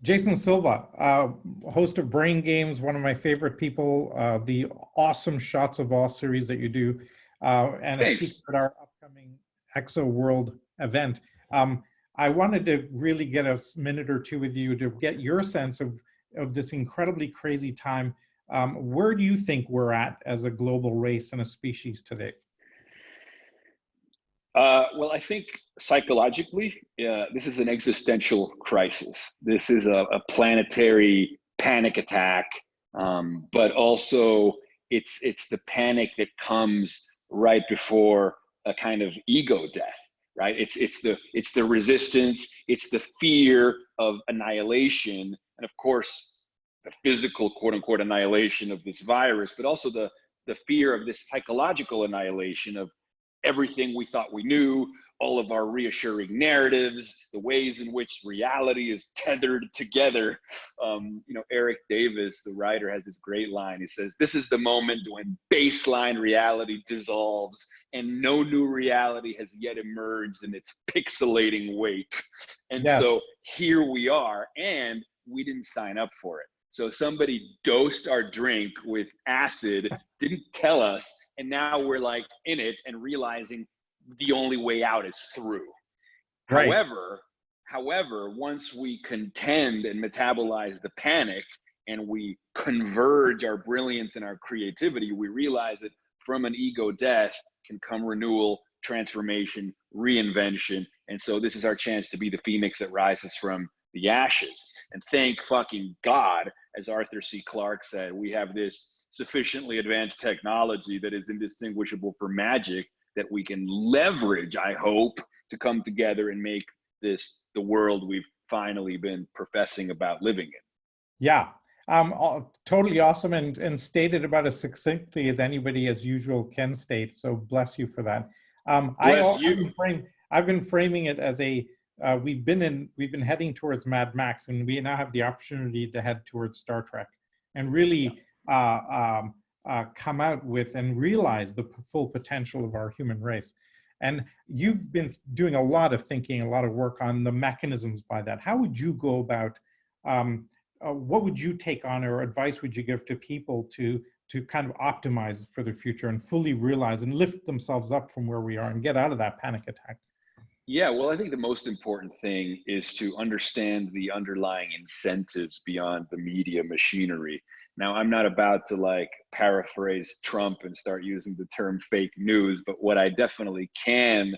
Jason Silva, host of Brain Games, one of my favorite people, the awesome Shots of All series that you do, and a speaker Thanks. at our upcoming ExO World event. I wanted to really get a minute or two with you to get your sense of this incredibly crazy time. Where do you think we're at as a global race and a species today? Well, I think psychologically, this is an existential crisis. This is a planetary panic attack, but also it's the panic that comes right before a kind of ego death, right? It's the resistance, it's the fear of annihilation, and of course, the physical quote unquote annihilation of this virus, but also the fear of this psychological annihilation of everything we thought we knew, all of our reassuring narratives, the ways in which reality is tethered together. Eric Davis, the writer, has this great line. He says, "This is the moment when baseline reality dissolves and no new reality has yet emerged in its pixelating wake." And Yes. So here we are, and we didn't sign up for it. So somebody dosed our drink with acid, didn't tell us, and now we're like in it and realizing the only way out is through. Right. However, once we contend and metabolize the panic and we converge our brilliance and our creativity, we realize that from an ego death can come renewal, transformation, reinvention. And so this is our chance to be the phoenix that rises from the ashes. And thank fucking God, as Arthur C. Clarke said, we have this sufficiently advanced technology that is indistinguishable from magic that we can leverage, I hope, to come together and make this the world we've finally been professing about living in. Yeah, totally awesome and stated about as succinctly as anybody as usual can state. So bless you for that. Bless you. I've been framing it as a we've been heading towards Mad Max, and we now have the opportunity to head towards Star Trek, and really come out with and realize the full potential of our human race. And you've been doing a lot of thinking, a lot of work on the mechanisms by that. How would you go about? What would you take on, or advice would you give to people to kind of optimize for the future and fully realize and lift themselves up from where we are and get out of that panic attack? Yeah, well, I think the most important thing is to understand the underlying incentives beyond the media machinery. Now, I'm not about to like paraphrase Trump and start using the term fake news, but what I definitely can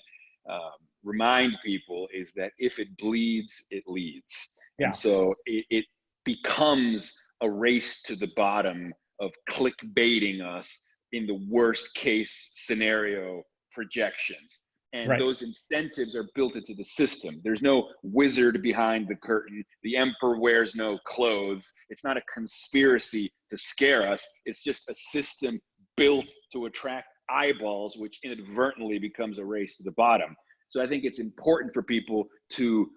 remind people is that if it bleeds, it leads. Yeah. And so it becomes a race to the bottom of clickbaiting us in the worst case scenario projections. And Right. those incentives are built into the system. There's no wizard behind the curtain. The emperor wears no clothes. It's not a conspiracy to scare us. It's just a system built to attract eyeballs, which inadvertently becomes a race to the bottom. So I think it's important for people to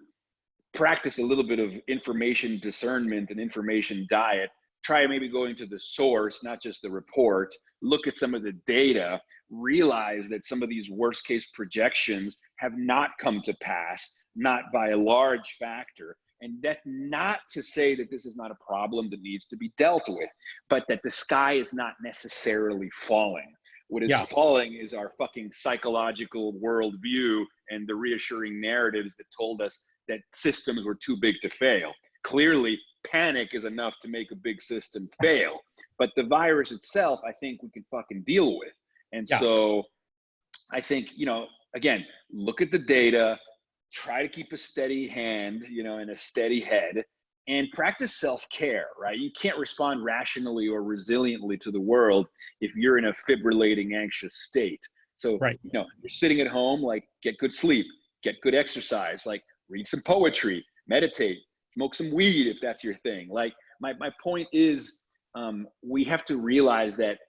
practice a little bit of information discernment and information diet. Try maybe going to the source, not just the report, look at some of the data, realize that some of these worst case projections have not come to pass, not by a large factor. And that's not to say that this is not a problem that needs to be dealt with, but that the sky is not necessarily falling. What is falling is our fucking psychological worldview and the reassuring narratives that told us that systems were too big to fail. Clearly, panic is enough to make a big system fail. But the virus itself, I think we can fucking deal with. And so I think, again, look at the data, try to keep a steady hand, and a steady head, and practice self-care, right? You can't respond rationally or resiliently to the world if you're in a fibrillating, anxious state. So, you're sitting at home, like, get good sleep, get good exercise, like read some poetry, meditate, smoke some weed if that's your thing. Like, my point is, we have to realize that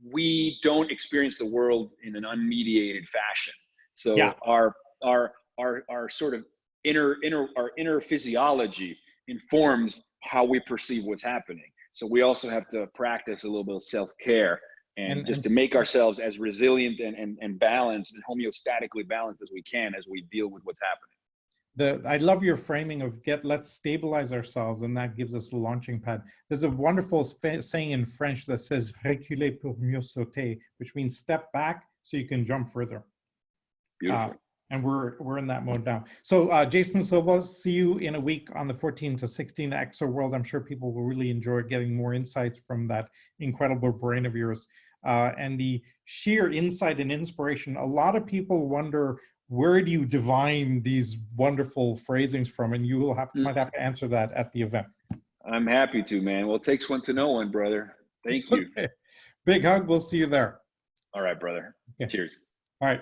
we don't experience the world in an unmediated fashion. So our sort of inner physiology informs how we perceive what's happening. So we also have to practice a little bit of self-care and just to make ourselves as resilient and balanced and homeostatically balanced as we can as we deal with what's happening. I love your framing of let's stabilize ourselves, and that gives us a launching pad. There's a wonderful saying in French that says reculer pour mieux sauter, which means step back so you can jump further. Beautiful. And we're in that mode now. So Jason Silva, see you in a week on the 14 to 16 ExO World. I'm sure people will really enjoy getting more insights from that incredible brain of yours. And the sheer insight and inspiration. A lot of people wonder, where do you divine these wonderful phrasings from? And you will might have to answer that at the event. I'm happy to, man. Well, it takes one to know one, brother. Thank you. Okay. Big hug. We'll see you there. All right, brother. Okay. Cheers. All right.